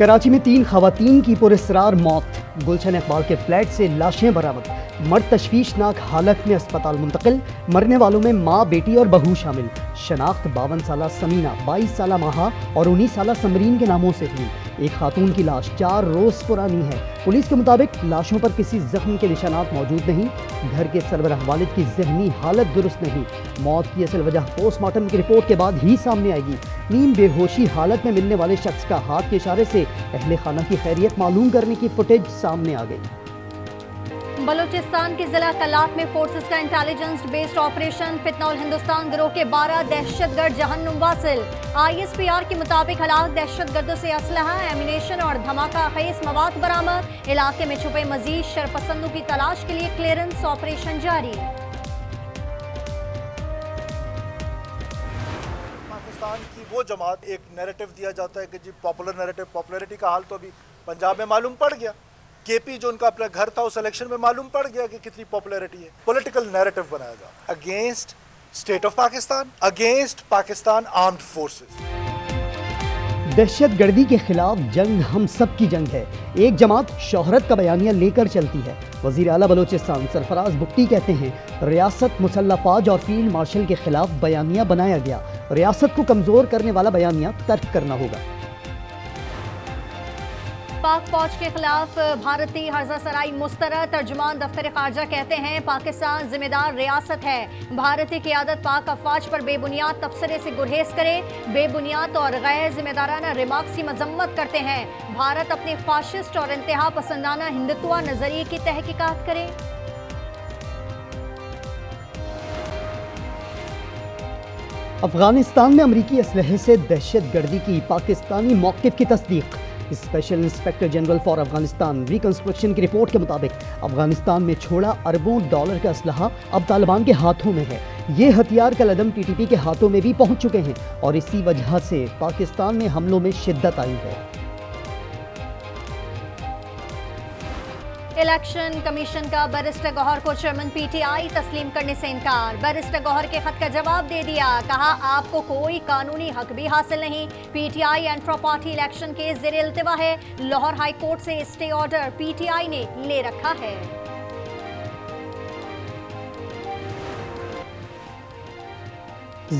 कराची में 3 खवातीन की पुरस्रार मौत। गुलशन इकबाल के फ्लैट से लाशें बरामद। मर्द तशवीशनाक हालत में अस्पताल मुंतकिल। मरने वालों में माँ, बेटी और बहू शामिल। शनाख्त 52 साला समीना, 22 साला माहा और 19 साला समरीन के नामों से हुई। एक खातून की लाश 4 रोज पुरानी है। पुलिस के मुताबिक लाशों पर किसी जख्म के निशानात मौजूद नहीं। घर के सरबराह वालिद की जहनी हालत दुरुस्त नहीं। मौत की असल वजह पोस्टमार्टम की रिपोर्ट के बाद ही सामने आएगी। नीम बेहोशी हालत में मिलने वाले शख्स का हाथ के इशारे से अहले खाना की खैरियत मालूम करने की फुटेज सामने आ गई। बलूचिस्तान के जिला कलात में फोर्सेस का इंटेलिजेंस बेस्ड ऑपरेशन। फितनौल हिंदुस्तान गिरोह के 12 दहशतगर्द जहन्नुम वासिल। ISPR के मुताबिक हलाक दहशतगर्दों से असलहा, एमिनेशन और धमाका खेज मवाद बरामद। इलाके में छुपे मजीद शरपसंदों की तलाश के लिए क्लियरेंस ऑपरेशन जारी। पाकिस्तान की वो जमात, एक नैरेटिव दिया जाता है कि जी पॉपुलर नैरेटिव, पॉपुलैरिटी का हाल तो अभी पंजाब में मालूम पड़ गया। केपी जो उनका अपना घर था उस इलेक्शन में मालूम पड़ गया कि कितनी पॉपुलैरिटी है। पॉलिटिकल नैरेटिव बनाया जा against state of Pakistan, against Pakistan armed forces. दहशतगर्दी के खिलाफ जंग हम सब की जंग है। एक जमात शोहरत का बयानिया लेकर चलती है। वजीर आला बलोचिस्तान सरफराज बुख्ती कहते हैं, रियासत मुसल्लह फौज और फील्ड मार्शल के खिलाफ बयानिया बनाया गया। रियासत को कमजोर करने वाला बयानिया तर्क करना होगा। पाक फौज के खिलाफ भारतीय हर्जा सराई मुस्तरद। तर्जुमान दफ्तर खारजा कहते हैं, पाकिस्तान जिम्मेदार रियासत है। भारतीय क़ियादत पाक अफवाज पर बेबुनियाद तबसरे से गुरेज करे। बेबुनियाद और गैर जिम्मेदाराना रिमार्क्स की मजम्मत करते हैं। भारत अपने फाशिस्ट और इंतहा पसंदाना हिंदुत्व नजरिए की तहकीकात करे। अफगानिस्तान में अमरीकी असलहे से दहशतगर्दी की पाकिस्तानी मौक़िफ़ की तस्दीक। Special inspector general for Afghanistan reconstruction की रिपोर्ट के मुताबिक अफगानिस्तान में छोड़ा अरबों डॉलर का असलहा अब तालिबान के हाथों में है। ये हथियार कलअदम TTP के हाथों में भी पहुंच चुके हैं और इसी वजह से पाकिस्तान में हमलों में शिद्दत आई है। इलेक्शन कमीशन का बैरिस्टर गौहर को चेयरमैन PTI तस्लीम करने से इनकार। बैरिस्टर गौहर के खत का जवाब दे दिया, कहा आपको कोई कानूनी हक भी हासिल नहीं। PTI इंट्रा पार्टी इलेक्शन के ज़ेर इल्तिवा है। लाहौर हाई कोर्ट से स्टे ऑर्डर PTI ने ले रखा है।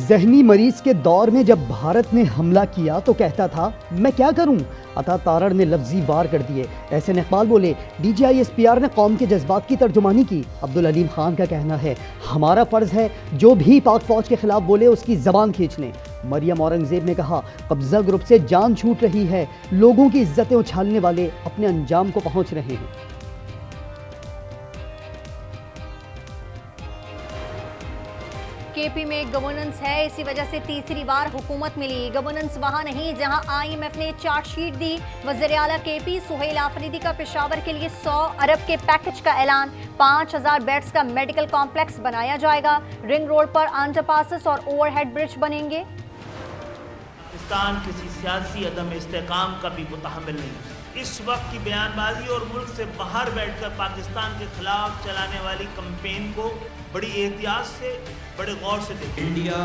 जहनी मरीज के दौर में जब भारत ने हमला किया तो कहता था मैं क्या करूं। अता तारड़ ने लफ्जी वार कर दिए। ऐसे इकबाल बोले, DGI SPR ने कौम के जज्बात की तर्जुमानी की। अब्दुल अलीम खान का कहना है, हमारा फर्ज है जो भी पाक फौज के खिलाफ बोले उसकी जबान खींच लें। मरियम औरंगजेब ने कहा, कब्जा ग्रुप से जान छूट रही है। लोगों की इज्जतें उछालने वाले अपने अंजाम को पहुंच रहे हैं। KP में गवर्नेंस है, इसी वजह से तीसरी बार हुकूमत मिली। गवर्नेंस वहां नहीं जहां IMF ने चार्जशीट दी। वज़ीर आला KP सुहेल आफरीदी का पेशावर के लिए 100 अरब के पैकेज का ऐलान। 5000 बेड्स का मेडिकल कॉम्प्लेक्स बनाया जाएगा। रिंग रोड पर अंडरपासेस और ओवरहेड ब्रिज बनेंगे। पाकिस्तान किसी सियासी अदम इस्तेकाम का भी मुतहम्मिल नहीं। इस वक्त की बयानबाजी और मुल्क से बाहर बैठकर पाकिस्तान के खिलाफ चलाने वाली कैंपेन को बड़ी एहतियात से, बड़े गौर से देखें। इंडिया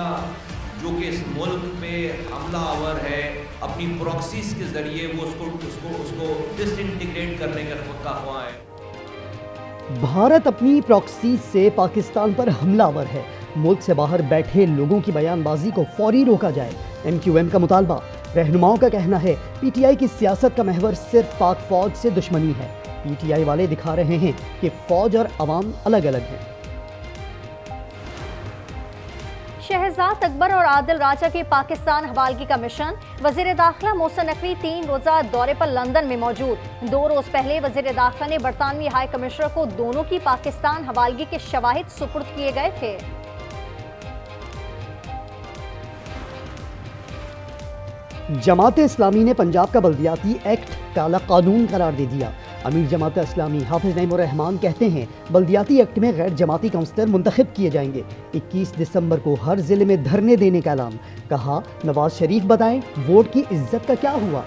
जो कि इस मुल्क पे हमलावर है, अपनी प्रॉक्सीज के जरिए वो उसको डिसइंटीग्रेट करने का ख्वाह है। भारत अपनी प्रॉक्सी से पाकिस्तान पर हमलावर है। मुल्क से बाहर बैठे लोगों की बयानबाजी को फौरी रोका जाए। MQM का मुतालबा। रहनुमाओं का कहना है, PTI की सियासत का महवर सिर्फ पाक फौज से दुश्मनी है। PTI वाले दिखा रहे हैं कि फौज और अवाम अलग अलग हैं। शहजाद अकबर और आदिल राजा के पाकिस्तान हवालगी का मिशन। वजीर दाखिला मोहसिन नकवी 3 रोजा दौरे पर लंदन में मौजूद। 2 रोज पहले वजीर दाखिला ने बरतानवी हाई कमिश्नर को दोनों की पाकिस्तान हवालगी के शवाहिद सुपुर्द किए गए थे। जमात इस्लामी ने पंजाब का बल्दियाती एक्ट काला कानून करार दे दिया। अमीर जमात इस्लामी हाफिज नईमुर रहमान कहते हैं, बल्दियाती एक्ट में गैर जमाती काउंसलर मुंतखब किए जाएंगे। 21 दिसंबर को हर जिले में धरने देने का ऐलान। कहा, नवाज शरीफ बताएं वोट की इज्जत का क्या हुआ।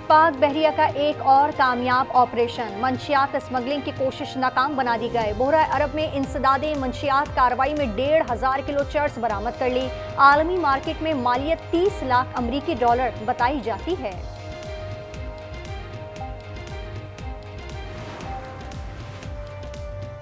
पाक बहरिया का एक और कामयाब ऑपरेशन। मंशियात स्मगलिंग की कोशिश नाकाम बना दी गए। बोहरा अरब में इंसदादे मंशियात कार्रवाई में 1,500 किलो चर्स बरामद कर ली। आलमी मार्केट में मालियत $30 लाख अमरीकी डॉलर बताई जाती है।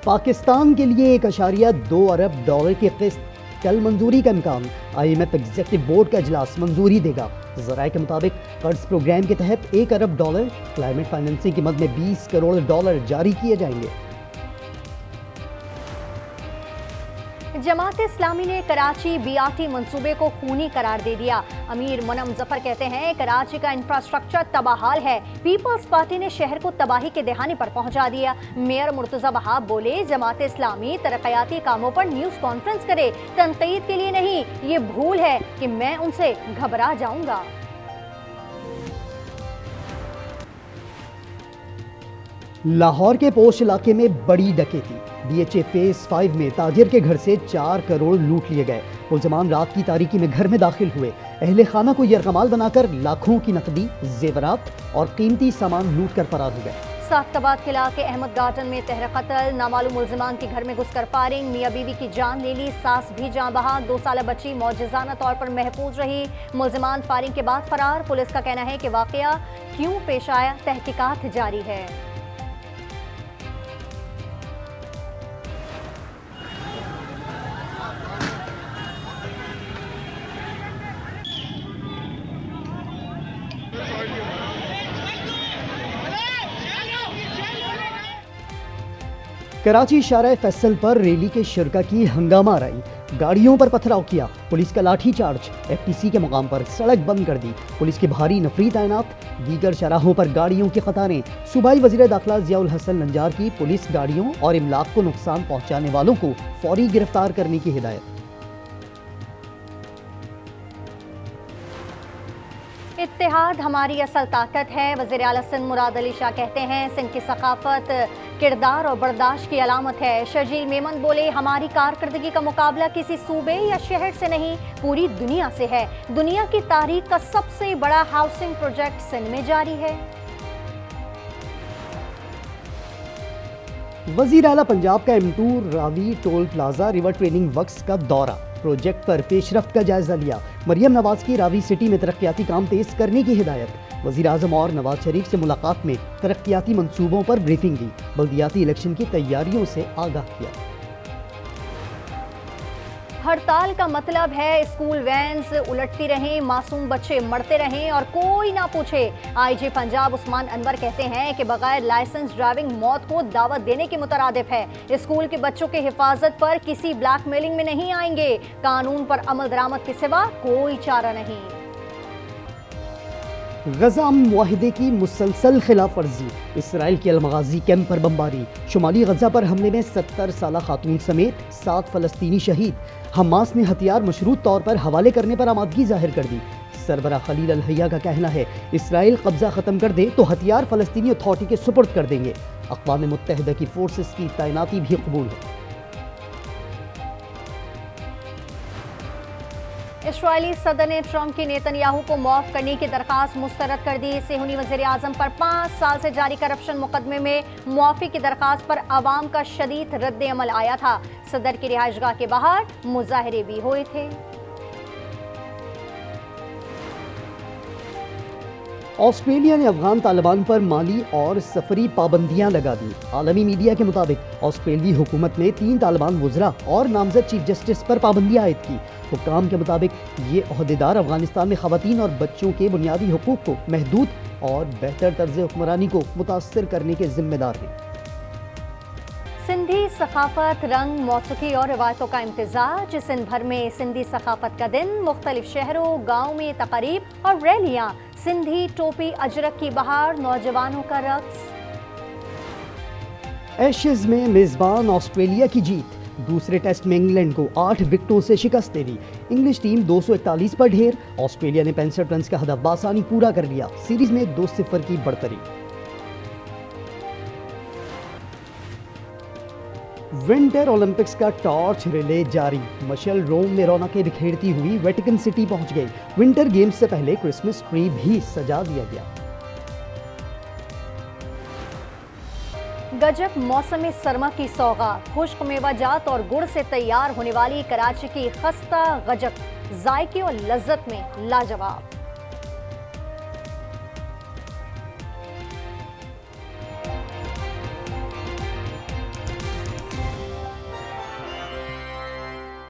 पाकिस्तान के लिए 1.2 अरब डॉलर की किस्त कल मंजूरी का इम्कान। IMF एग्जीक्यूटिव बोर्ड का इजलास मंजूरी देगा। ज़राए के मुताबिक कर्ज प्रोग्राम के तहत 1 अरब डॉलर क्लाइमेट फाइनेंसिंग की मद में 20 करोड़ डॉलर जारी किए जाएंगे। जमात इस्लामी ने कराची BRT मंसूबे को खूनी करार दे दिया। अमीर मुनम जफर कहते हैं कराची का इंफ्रास्ट्रक्चर तबाहाल है। पीपल्स पार्टी ने शहर को तबाही के दहाने पर पहुंचा दिया। मेयर मुर्तजा वहाब बोले जमात इस्लामी तरक्याती कामों पर न्यूज कॉन्फ्रेंस करे, तनकीद के लिए नहीं। ये भूल है कि मैं उनसे घबरा जाऊंगा। लाहौर के पोश इलाके में बड़ी डकैती। DHA फेज 5 में ताजिर के घर से 4 करोड़ लूट लिए गए। मुलजमान रात की तारीकी में घर में दाखिल हुए। अहले खाना को यरगमाल बनाकर लाखों की नकदी, जेवरात और कीमती सामान लूट कर फरार हो गए। साख्ताबाद के इलाके अहमद गार्डन में तहर कत्ल, नामालूम मुलजिमान के घर में घुसकर फायरिंग, मियाँ बीवी की जान ले ली, सास भी जान बहा। 2 साल बच्ची मौजज़ाना तौर पर महफूज रही। मुलजिमान फायरिंग के बाद फरार। पुलिस का कहना है कि वाकया क्यों पेश आया, तहकीकात जारी है। कराची शाहराह फैसल पर रैली के शुरका की हंगामा आराई, गाड़ियों पर पथराव किया। पुलिस का लाठी चार्ज, FTC के मुकाम पर सड़क बंद कर दी। पुलिस की भारी नफरी तैनात, दीगर शराहों पर गाड़ियों की कतारें। सूबाई वज़ीर दाखिला ज़ियाउल हसन नंजार की पुलिस गाड़ियों और इमलाक को नुकसान पहुंचाने वालों को फौरी गिरफ्तार करने की हिदायत। इत्तेहाद हमारी असल ताकत है। वज़ीर आला सिंध मुराद अली शाह कहते हैं सिंध की सकाफत, किरदार और बर्दाश्त की अलामत है। शर्जील मेमन बोले हमारी कारकर्दगी का मुकाबला किसी सूबे या शहर से नहीं, पूरी दुनिया से है। दुनिया की तारीख का सबसे बड़ा हाउसिंग प्रोजेक्ट सिंध में जारी है। वज़ीर आला पंजाब का M2 Ravi toll plaza river training works का दौरा, प्रोजेक्ट पर पेशरफ्त का जायजा लिया। मरियम नवाज की रावी सिटी में तरक्याती काम तेज करने की हिदायत। वज़ीर आज़म और नवाज शरीफ से मुलाकात में तरक्याती मंसूबों पर ब्रीफिंग दी। बल्दियाती इलेक्शन की तैयारियों से आगाह किया। हड़ताल का मतलब है स्कूल वैन्स उलटती रहें, मासूम बच्चे मरते रहें और कोई ना पूछे। IG पंजाब उस्मान अनवर कहते हैं कि बगैर लाइसेंस ड्राइविंग मौत को दावत देने के मुतरादिफ है। स्कूल के बच्चों की हिफाजत पर किसी ब्लैकमेलिंग में नहीं आएंगे। कानून पर अमल दरामद के सिवा कोई चारा नहीं। गजा मुआहिदे की मुसलसल खिलाफ वर्जी, इसराइल के अलमगाजी कैंप पर बमबारी। शुमाली गजा पर हमले में 70 साला खातून समेत 7 फलस्तीनी शहीद। हमास ने हथियार मशरूत तौर पर हवाले करने पर आमादगी जाहिर कर दी। सरबरा खलील अल हैया का कहना है इसराइल कब्जा खत्म कर दे तो हथियार फलस्तीनी अथॉरिटी के सुपुर्द कर देंगे। अक़वाम मुत्तहिदा की फोर्सेस की तैनाती भी कबूल है। इस्राएली सदर ने ट्रंप की नेतन्याहू को मुआफ करने की दरखास्त मुस्तरद कर दी। सेहूनी वज़ीर आज़म पर 5 साल से जारी करप्शन मुकदमे में मुआफ़ी की दरखास्त पर आवाम का शदीद रद्द अमल आया था। सदर की रिहाइशगाह के बाहर मुजाहरे भी हुए थे। ऑस्ट्रेलिया ने अफगान तालिबान पर माली और सफरी पाबंदियां लगा दी। आलमी मीडिया के मुताबिक ऑस्ट्रेलियाई हुकूमत ने 3 तालिबान वुज़रा और नामजद चीफ जस्टिस पर पाबंदियां आयद की। हुक्काम के मुताबिक ये ओहदेदार अफगानिस्तान में ख़वातीन और बच्चों के बुनियादी हुकूक को महदूद और बेहतर तर्ज हुक्मरानी को मुतासर करने के जिम्मेदार हैं। सिंधी सकाफत, रंग, मौसीकी और रिवायतों का इम्तिजाज। सिंध भर में सिंधी सकाफत का दिन, मुख्तलिफ शहरों गाँव में तकारीब और रैलियाँ। सिंधी टोपी अजरक की बहार, नौजवानों का रक्स। एशेज में मेजबान ऑस्ट्रेलिया की जीत। दूसरे टेस्ट में इंग्लैंड को 8 विकेटों से शिकस्त दे दी। इंग्लिश टीम 241 पर ढेर। ऑस्ट्रेलिया ने 65 रन का हदफ बासानी पूरा कर लिया। सीरीज में 2-0 की बढ़तरी। विंटर ओलंपिक्स का टॉर्च रिले जारी। मशल रोम में रौनकें बिखेरती हुई वेटिकन सिटी पहुंच गई। विंटर गेम्स से पहले क्रिसमस ट्री भी सजा दिया गया। गजब मौसम सरमा की सौगात, खुश्क मेवाजात और गुड़ से तैयार होने वाली कराची की खस्ता गजक, जायके और लज्जत में लाजवाब।